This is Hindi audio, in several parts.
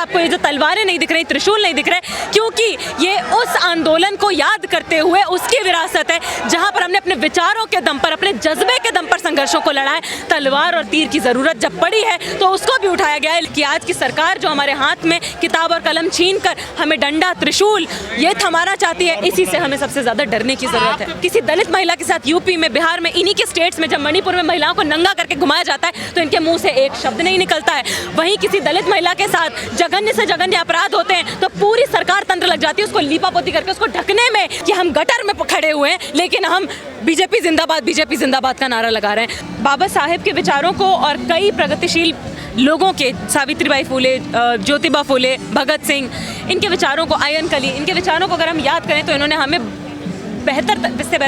आपको ये जो तलवारें नहीं दिख रही, त्रिशूल नहीं दिख रहे, क्योंकि ये उस आंदोलन को याद करते हुए उसकी विरासत है जहां पर हमने अपने विचारों के दम पर, अपने जज्बे के दम पर संघर्षों को लड़ा है। तलवार और तीर की जरूरत जब पड़ी है तो उसको भी उठाया गया है कि आज की सरकार जो हमारे हाथ में किताब और कलम छीन कर हमें डंडा, त्रिशूल ये थमाना चाहती है, इसी से हमें सबसे ज्यादा डरने की जरूरत है। किसी दलित महिला के साथ यूपी में, बिहार में, इन्हीं के स्टेट्स में जब मणिपुर में महिलाओं को नंगा करके घुमाया जाता है तो इनके मुंह से एक शब्द नहीं निकलता है। वहीं किसी दलित महिला के साथ जघन्य से जघन्य अपराध होते हैं तो पूरी सरकार तंत्र लग जाती है उसको लीपापोती करके उसको ढकने में कि हम गटर में खड़े हुए हैं, लेकिन हम बीजेपी जिंदाबाद का नारा लगा रहे हैं। बाबा साहेब के विचारों को और कई प्रगतिशील लोगों के, सावित्रीबाई फुले, ज्योतिबा फुले, भगत सिंह, इनके विचारों को, आयन कली, इनके विचारों को अगर हम याद करें तो इन्होंने हमें बेहतर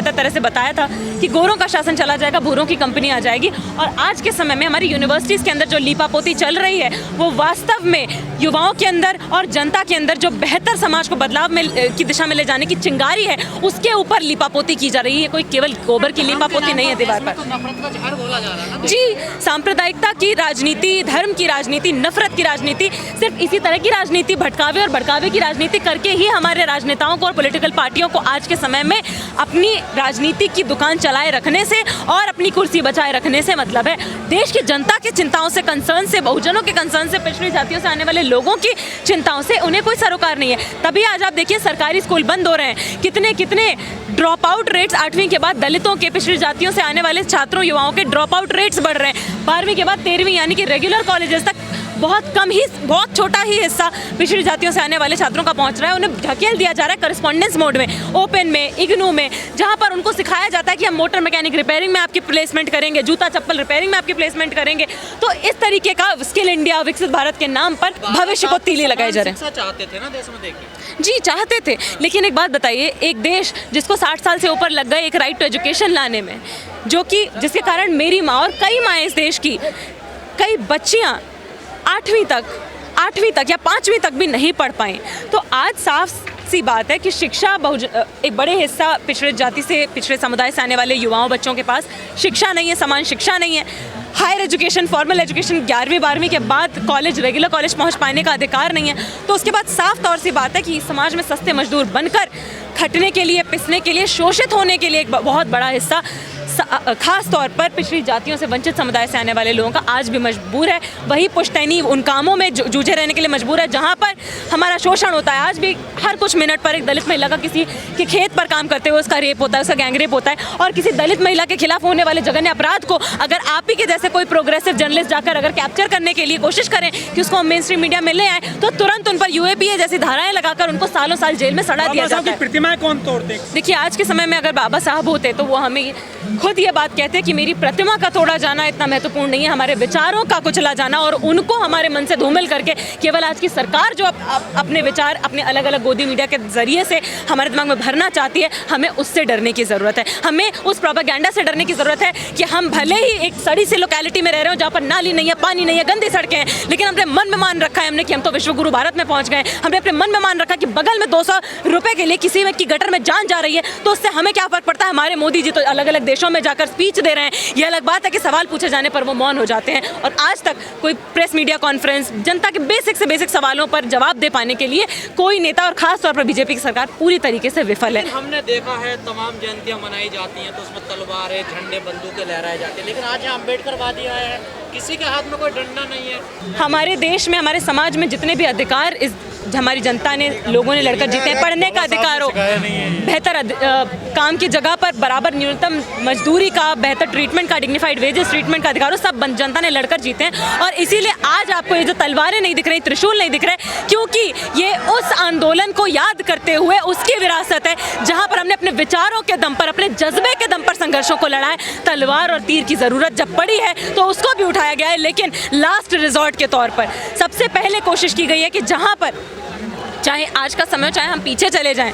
तरह से बताया था कि गोरों का शासन चला जाएगा, भूरों की कंपनी आ जाएगी। और आज के समय में हमारी यूनिवर्सिटीज़ के अंदर जो लीपापोती चल रही है वो वास्तव में युवाओं के अंदर और जनता के अंदर जो बेहतर समाज को बदलाव में की दिशा में ले जाने की चिंगारी है उसके ऊपर लीपापोती की जा रही है। कोई केवल गोबर की लीपापोती नहीं है दीवार पर। जी, सांप्रदायिकता की राजनीति, धर्म की राजनीति, नफरत की राजनीति, सिर्फ इसी तरह की राजनीति, भटकावे और भड़कावे की राजनीति करके ही हमारे राजनेताओं को और पॉलिटिकल पार्टियों को आज के समय में अपनी राजनीति की दुकान चलाए रखने से और अपनी कुर्सी बचाए रखने से मतलब है। देश की जनता की चिंताओं से, कंसर्न से, बहुजनों के कंसर्न से, पिछड़ी जातियों से आने वाले लोगों की चिंताओं से उन्हें कोई सरोकार नहीं है। तभी आज आप देखिए सरकारी स्कूल बंद हो रहे हैं, कितने ड्रॉप आउट रेट्स 8वीं के बाद दलितों के, पिछड़ी जातियों से आने वाले छात्रों, युवाओं के ड्रॉप आउट रेट्स बढ़ रहे हैं। 12वीं के बाद 13वीं यानी कि रेगुलर कॉलेजेस तक बहुत छोटा ही हिस्सा पिछड़ी जातियों से आने वाले छात्रों का पहुंच रहा है। उन्हें ढकेल दिया जा रहा है करस्पॉन्डेंस मोड में, ओपन में, इग्नू में, जहां पर उनको सिखाया जाता है कि हम मोटर मैकेनिक रिपेयरिंग में आपकी प्लेसमेंट करेंगे, जूता चप्पल रिपेयरिंग में आपकी प्लेसमेंट करेंगे। तो इस तरीके का स्किल इंडिया, विकसित भारत के नाम पर भविष्य को तीली लगाए जा रहे हैं। चाहते थे ना देश में, देखिए जी चाहते थे, लेकिन एक बात बताइए, एक देश जिसको 60 साल से ऊपर लग गए एक राइट टू एजुकेशन लाने में, जो कि जिसके कारण मेरी माँ और कई माएँ इस देश की, कई बच्चियाँ 8वीं तक या 5वीं तक भी नहीं पढ़ पाई। तो आज साफ सी बात है कि शिक्षा एक बड़े हिस्सा पिछड़े जाति से, पिछड़े समुदाय से आने वाले युवाओं, बच्चों के पास शिक्षा नहीं है, समान शिक्षा नहीं है। हायर एजुकेशन, फॉर्मल एजुकेशन 11वीं 12वीं के बाद कॉलेज, रेगुलर कॉलेज पहुंच पाने का अधिकार नहीं है। तो उसके बाद साफ तौर से बात है कि समाज में सस्ते मजदूर बनकर खटने के लिए, पिसने के लिए, शोषित होने के लिए एक बहुत बड़ा हिस्सा खास तौर पर पिछड़ी जातियों से, वंचित समुदाय से आने वाले लोगों का आज भी मजबूर है, वही पुश्तैनी उन कामों में जूझे रहने के लिए मजबूर है जहां पर हमारा शोषण होता है। आज भी हर कुछ मिनट पर एक दलित महिला का किसी के खेत पर काम करते हुए उसका रेप होता है, उसका गैंग रेप होता है। और किसी दलित महिला के खिलाफ होने वाले जघन्य अपराध को अगर आप ही के जैसे कोई प्रोग्रेसिव जर्नलिस्ट जाकर अगर कैप्चर करने के लिए कोशिश करें कि उसको मेन स्ट्रीम मीडिया में ले आए तो तुरंत उन पर यूएपीए जैसी धाराएं लगाकर उनको सालों साल जेल में सड़ा दिया जाता है। प्रतिमाएं कौन तोड़ते? देखिए, आज के समय में अगर बाबा साहब होते तो वो हमें खुद ये बात कहते कि मेरी प्रतिमा का तोड़ा जाना इतना महत्वपूर्ण नहीं है, हमारे विचारों का कुचला जाना और उनको हमारे मन से धूमिल करके केवल आज की सरकार जो अपने विचार अपने अलग अलग गोदी मीडिया के जरिए से हमारे दिमाग में भरना चाहती है, हमें उससे डरने की ज़रूरत है। हमें उस प्रोपेगेंडा से डरने की ज़रूरत है कि हम भले ही एक सड़ी सी लोकेलिटी में रह रहे हो जहाँ पर नाली नहीं है, पानी नहीं है, गंदी सड़कें हैं, लेकिन हमने मन में मान रखा है हमने कि हम तो विश्वगुरु भारत में पहुँच गए। हमने अपने मन में मान रखा कि बगल में 200 रुपये के लिए किसी की गटर में जान जा रही है तो उससे हमें क्या फ़र्क पड़ता है। हमारे मोदी जी तो अलग अलग देशों में जाकर स्पीच दे रहे हैं, ये अलग बात है कि सवाल पूछे जाने पर वो मौन हो जाते हैं। और आज तक कोई प्रेस मीडिया कॉन्फ्रेंस, जनता के बेसिक से बेसिक सवालों पर जवाब दे पाने के लिए कोई नेता और खास तौर पर बीजेपी की सरकार पूरी तरीके से विफल है। हमने देखा है तमाम जयंतियां मनाई जाती हैं तो उसमें तलवारें, झंडे, बंदूकें लहराए जाते हैं, लेकिन आज यहाँ अम्बेडकरवादी आए हैं, किसी के हाथ में कोई डंडा नहीं है। हमारे देश में, हमारे समाज में जितने भी अधिकार इस हमारी जनता ने, लोगों ने लड़कर जीते हैं, पढ़ने का अधिकार हो, बेहतर काम की जगह पर बराबर न्यूनतम मजदूरी का, बेहतर ट्रीटमेंट का, डिग्निफाइड वेजेस ट्रीटमेंट का अधिकार हो, सब जनता ने लड़कर जीते हैं। और इसीलिए आज आपको ये जो तलवारें नहीं दिख रही, त्रिशूल नहीं दिख रहे, क्योंकि ये उस आंदोलन को याद करते हुए उसकी विरासत है जहां पर हमने अपने विचारों के दम पर, अपने जज्बे के दम पर संघर्षों को लड़ा है। तलवार और तीर की ज़रूरत जब पड़ी है तो उसको भी उठाया गया है, लेकिन लास्ट रिजॉर्ट के तौर पर सबसे पहले कोशिश की गई है कि जहां पर, चाहे आज का समय हो चाहे हम पीछे चले जाएं,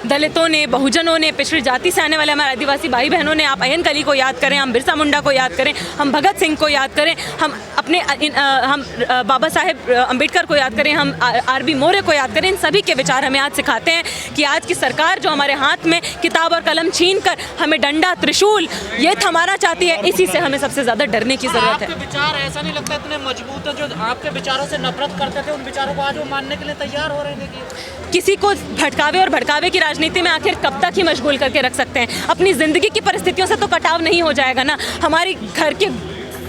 दलितों ने, बहुजनों ने, पिछड़ी जाति से आने वाले हमारे आदिवासी भाई बहनों ने, आप अयन कली को याद करें, हम बिरसा मुंडा को याद करें, हम भगत सिंह को याद करें, हम अपने हम बाबा साहेब अम्बेडकर को याद करें, हम आर.बी. मोरे को याद करें, इन सभी के विचार हमें आज सिखाते हैं कि आज की सरकार जो हमारे हाथ में किताब और कलम छीन कर हमें डंडा, त्रिशूल ये थमाना चाहती है, इसी से हमें सबसे ज़्यादा डरने की ज़रूरत है। आपके विचार ऐसा नहीं लगता इतने मजबूत है, जो आपके विचारों से नफरत करते थे उन विचारों को आज वो मानने के लिए तैयार हो रहे हैं? किसी को भटकावे और भड़कावे की राजनीति में आखिर कब तक ही मशगूल करके रख सकते हैं? अपनी ज़िंदगी की परिस्थितियों से तो कटाव नहीं हो जाएगा ना। हमारी घर के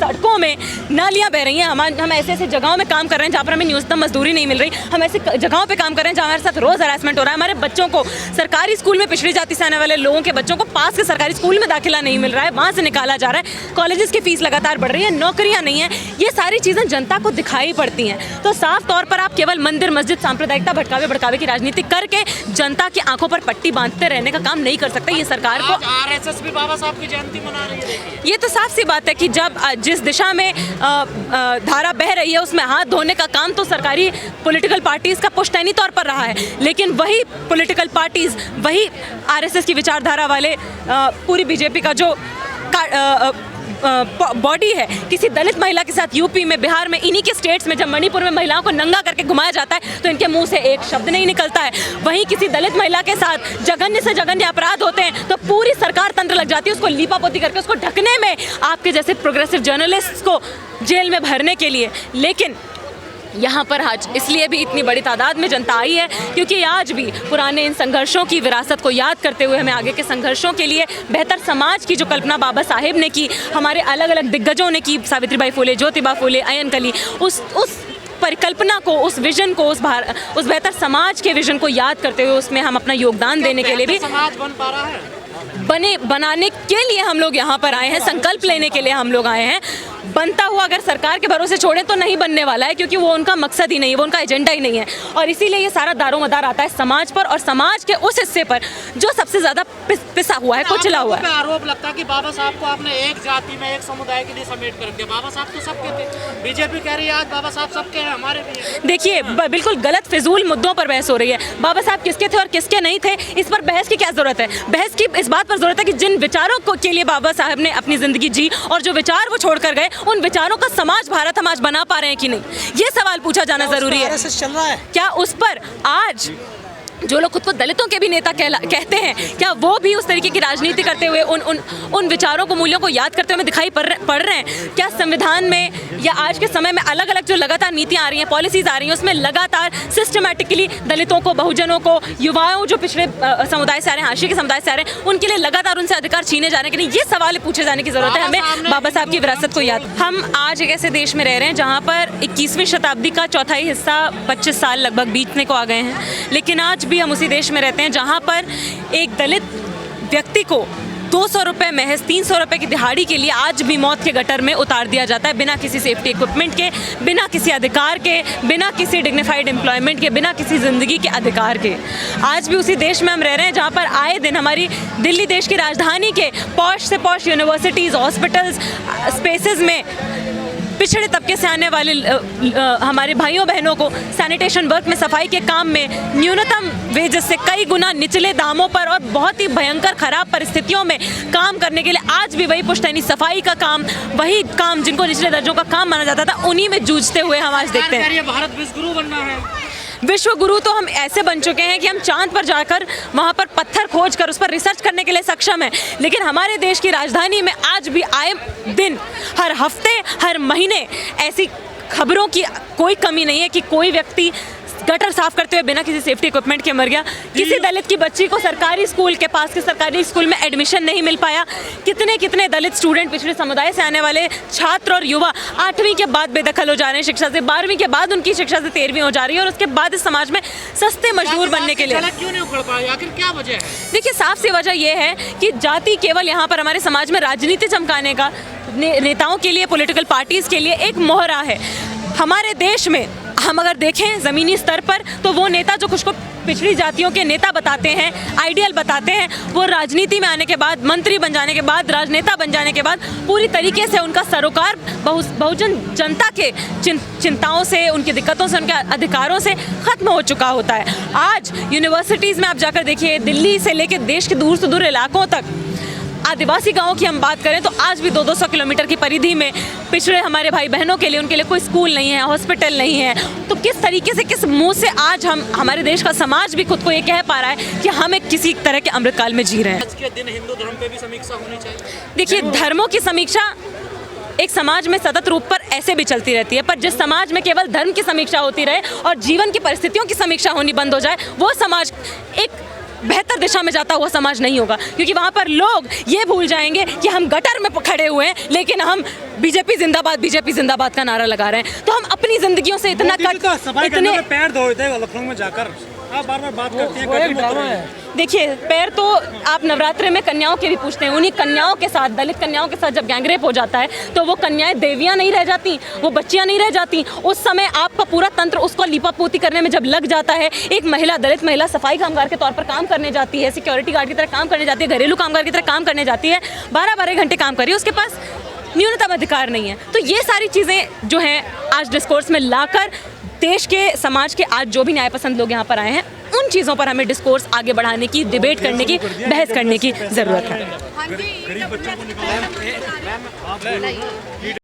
सड़कों में नालियाँ बह रही हैं, हम ऐसे ऐसे जगहों में काम कर रहे हैं जहाँ पर हमें न्यूनतम मजदूरी नहीं मिल रही, हम ऐसे जगहों पे काम कर रहे हैं जहाँ हमारे साथ रोज़ हरासमेंट हो रहा है, हमारे बच्चों को सरकारी स्कूल में पिछड़ी जाति से आने वाले लोगों के बच्चों को पास के सरकारी स्कूल में दाखिला नहीं मिल रहा है, वहाँ से निकाला जा रहा है, कॉलेजेस की फीस लगातार बढ़ रही है, नौकरियाँ नहीं हैं, ये सारी चीज़ें जनता को दिखाई पड़ती हैं। तो साफ तौर पर आप केवल मंदिर, मस्जिद, सांप्रदायिकता, भड़कावे की राजनीति करके जनता की आंखों पर पट्टी बांधते रहने का काम नहीं कर सकते। ये सरकार को आरएसएस भी बाबा साहब की जयंती मना रही है। ये तो साफ सी बात है कि जब जिस दिशा में धारा बह रही है उसमें हाथ धोने का काम तो सरकारी पॉलिटिकल पार्टीज का पुश्तैनी तौर पर रहा है, लेकिन वही पॉलिटिकल पार्टीज, वही आरएसएस की विचारधारा वाले पूरी बीजेपी का जो बॉडी है, किसी दलित महिला के साथ यूपी में, बिहार में, इन्हीं के स्टेट्स में जब मणिपुर में महिलाओं को नंगा करके घुमाया जाता है तो इनके मुंह से एक शब्द नहीं निकलता है। वहीं किसी दलित महिला के साथ जघन्य से जघन्य अपराध होते हैं तो पूरी सरकार तंत्र लग जाती है उसको लीपापोती करके, उसको ढकने में, आपके जैसे प्रोग्रेसिव जर्नलिस्ट को जेल में भरने के लिए। लेकिन यहाँ पर आज इसलिए भी इतनी बड़ी तादाद में जनता आई है क्योंकि आज भी पुराने इन संघर्षों की विरासत को याद करते हुए हमें आगे के संघर्षों के लिए बेहतर समाज की जो कल्पना बाबा साहेब ने की, हमारे अलग अलग दिग्गजों ने की, सावित्रीबाई फुले, ज्योतिबा फुले, अयन कली, उस परिकल्पना को, उस विजन को, उस बेहतर समाज के विजन को याद करते हुए उसमें हम अपना योगदान देने के लिए भी समाज बन पा रहा है, बनाने के लिए हम लोग यहाँ पर आए हैं, संकल्प लेने के लिए हम लोग आए हैं। बनता हुआ अगर सरकार के भरोसे छोड़ें तो नहीं बनने वाला है क्योंकि वो उनका मकसद ही नहीं है, वो उनका एजेंडा ही नहीं है। और इसीलिए ये सारा दारोमदार आता है समाज पर और समाज के उस हिस्से पर जो सबसे ज़्यादा पिसा हुआ है, कुचला हुआ है। आरोप लगता है कि बाबा साहब को आपने एक जाति में, एक समुदाय के लिए समेट कर दिया। बाबा साहब तो सबके थे, बीजेपी कह रही है आज बाबा साहब सबके हैं, हमारे भी हैं। देखिए, बिल्कुल गलत फिजूल मुद्दों पर बहस हो रही है। बाबा साहब किसके थे और किसके नहीं थे, इस पर बहस की क्या ज़रूरत है? बहस की इस बात पर ज़रूरत है कि जिन विचारों के लिए बाबा साहब ने अपनी ज़िंदगी जी और जो विचार वो छोड़ कर गए, उन विचारों का समाज, भारत हम आज बना पा रहे हैं कि नहीं, ये सवाल पूछा जाना जरूरी है। चल रहा है क्या उस पर आज जो लोग खुद को दलितों के भी नेता कहते हैं, क्या वो भी उस तरीके की राजनीति करते हुए उन विचारों को, मूल्यों को याद करते हुए दिखाई पड़ रहे हैं? क्या संविधान में या आज के समय में अलग अलग जो लगातार नीतियाँ आ रही हैं, पॉलिसीज आ रही हैं, उसमें लगातार सिस्टमैटिकली दलितों को, बहुजनों को, युवाओं जो पिछड़े समुदाय से आ रहे हैं, हाशिए के समुदाय से आ रहे हैं, उनके लिए लगातार उनसे अधिकार छीने जाने के लिए ये सवाल पूछे जाने की जरूरत है। हमें बाबा साहब की विरासत को याद। हम आज एक ऐसे देश में रह रहे हैं जहाँ पर 21वीं शताब्दी का चौथाई हिस्सा 25 साल लगभग बीतने को आ गए हैं, लेकिन आज भी हम उसी देश में रहते हैं जहां पर एक दलित व्यक्ति को 200 रुपये महज 300 रुपये की दिहाड़ी के लिए आज भी मौत के गटर में उतार दिया जाता है, बिना किसी सेफ्टी इक्विपमेंट के, बिना किसी अधिकार के, बिना किसी डिग्निफाइड एम्प्लॉयमेंट के, बिना किसी ज़िंदगी के अधिकार के। आज भी उसी देश में हम रह रहे हैं जहाँ पर आए दिन हमारी दिल्ली देश की राजधानी के पॉश से पॉश यूनिवर्सिटीज़, हॉस्पिटल्स, स्पेसेस में पिछड़े तबके से आने वाले हमारे भाइयों बहनों को सैनिटेशन वर्क में, सफाई के काम में न्यूनतम वेजेस से कई गुना निचले दामों पर और बहुत ही भयंकर खराब परिस्थितियों में काम करने के लिए आज भी वही पुश्तैनी सफाई का काम, वही काम जिनको निचले दर्जों का काम माना जाता था, उन्हीं में जूझते हुए हम आज देखते हैं। भारत विश्व गुरु बनना है। विश्व गुरु तो हम ऐसे बन चुके हैं कि हम चांद पर जाकर वहाँ पर पत्थर खोज कर उस पर रिसर्च करने के लिए सक्षम हैं, लेकिन हमारे देश की राजधानी में आज भी आए दिन, हर हफ्ते, हर महीने ऐसी खबरों की कोई कमी नहीं है कि कोई व्यक्ति गटर साफ करते हुए बिना किसी सेफ्टी इक्विपमेंट के मर गया, किसी दलित की बच्ची को सरकारी स्कूल के पास के सरकारी स्कूल में एडमिशन नहीं मिल पाया, कितने कितने दलित स्टूडेंट, पिछड़े समुदाय से आने वाले छात्र और युवा 8वीं के बाद बेदखल हो जा रहे हैं शिक्षा से, 12वीं के बाद उनकी शिक्षा से 13वीं हो जा रही है और उसके बाद इस समाज में सस्ते मजदूर बनने के लिए क्यों नहीं उखड़ पाई, आखिर क्या वजह है? देखिए, साफ सी वजह यह है कि जाति केवल यहाँ पर हमारे समाज में राजनीति चमकाने का नेताओं के लिए, पॉलिटिकल पार्टीज के लिए एक मोहरा है। हमारे देश में हम अगर देखें ज़मीनी स्तर पर तो वो नेता जो कुछ को पिछड़ी जातियों के नेता बताते हैं, आइडियल बताते हैं, वो राजनीति में आने के बाद, मंत्री बन जाने के बाद, राजनेता बन जाने के बाद पूरी तरीके से उनका सरोकार बहुजन जनता के चिंताओं से, उनकी दिक्कतों से, उनके अधिकारों से ख़त्म हो चुका होता है। आज यूनिवर्सिटीज़ में आप जाकर देखिए, दिल्ली से लेकर देश के दूर से दूर इलाकों तक, आदिवासी गांवों की हम बात करें तो आज भी 200 किलोमीटर की परिधि में पिछड़े हमारे भाई बहनों के लिए, उनके लिए कोई स्कूल नहीं है, हॉस्पिटल नहीं है। तो किस तरीके से, किस मुंह से आज हमारे देश का समाज भी खुद को ये कह पा रहा है कि हम एक किसी तरह के अमृतकाल में जी रहे हैं। आज के दिन हिंदू धर्म पे भी समीक्षा होनी चाहिए। देखिए, धर्मों की समीक्षा एक समाज में सतत रूप पर ऐसे भी चलती रहती है, पर जिस समाज में केवल धर्म की समीक्षा होती रहे और जीवन की परिस्थितियों की समीक्षा होनी बंद हो जाए, वो समाज एक बेहतर दिशा में जाता हुआ समाज नहीं होगा। क्योंकि वहाँ पर लोग ये भूल जाएंगे कि हम गटर में खड़े हुए हैं, लेकिन हम बीजेपी जिंदाबाद का नारा लगा रहे हैं। तो हम अपनी जिंदगियों से इतना इतने पैर धोते लखनऊ में जाकर, आप बार-बार बात करती हैं। देखिए, पैर तो आप नवरात्रे में कन्याओं के भी पूछते हैं। उन्हीं कन्याओं के साथ, दलित कन्याओं के साथ जब गैंगरेप हो जाता है तो वो कन्याएं देवियां नहीं रह जाती, वो बच्चियां नहीं रह जाती। उस समय आपका पूरा तंत्र उसको लिपापोती करने में जब लग जाता है, एक महिला, दलित महिला सफाई कामगार के तौर पर काम करने जाती है, सिक्योरिटी गार्ड की तरह काम करने जाती है, घरेलू कामगार की तरह काम करने जाती है, 12-12 घंटे काम कर रही है, उसके पास न्यूनतम अधिकार नहीं है। तो ये सारी चीज़ें जो हैं आज डिस्कोर्स में लाकर देश के, समाज के आज जो भी न्याय पसंद लोग यहाँ पर आए हैं, उन चीज़ों पर हमें डिस्कोर्स आगे बढ़ाने की, डिबेट करने की, बहस करने की ज़रूरत है।